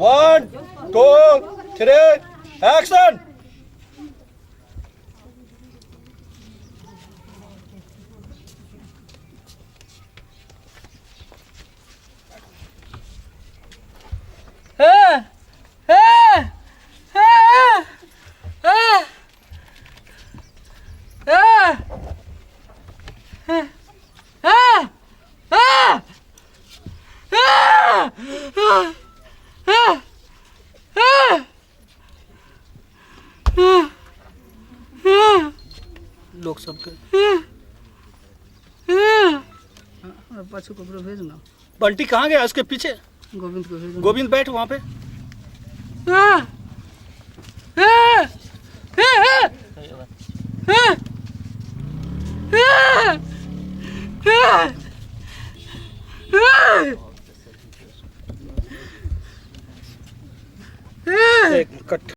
1, 2, 3, action. लोग सबके पाछू कपड़े भेज ना। बंटी कहाँ गया? उसके पीछे गोविंद को भेज। गोविंद बैठ वहाँ पे। एक कट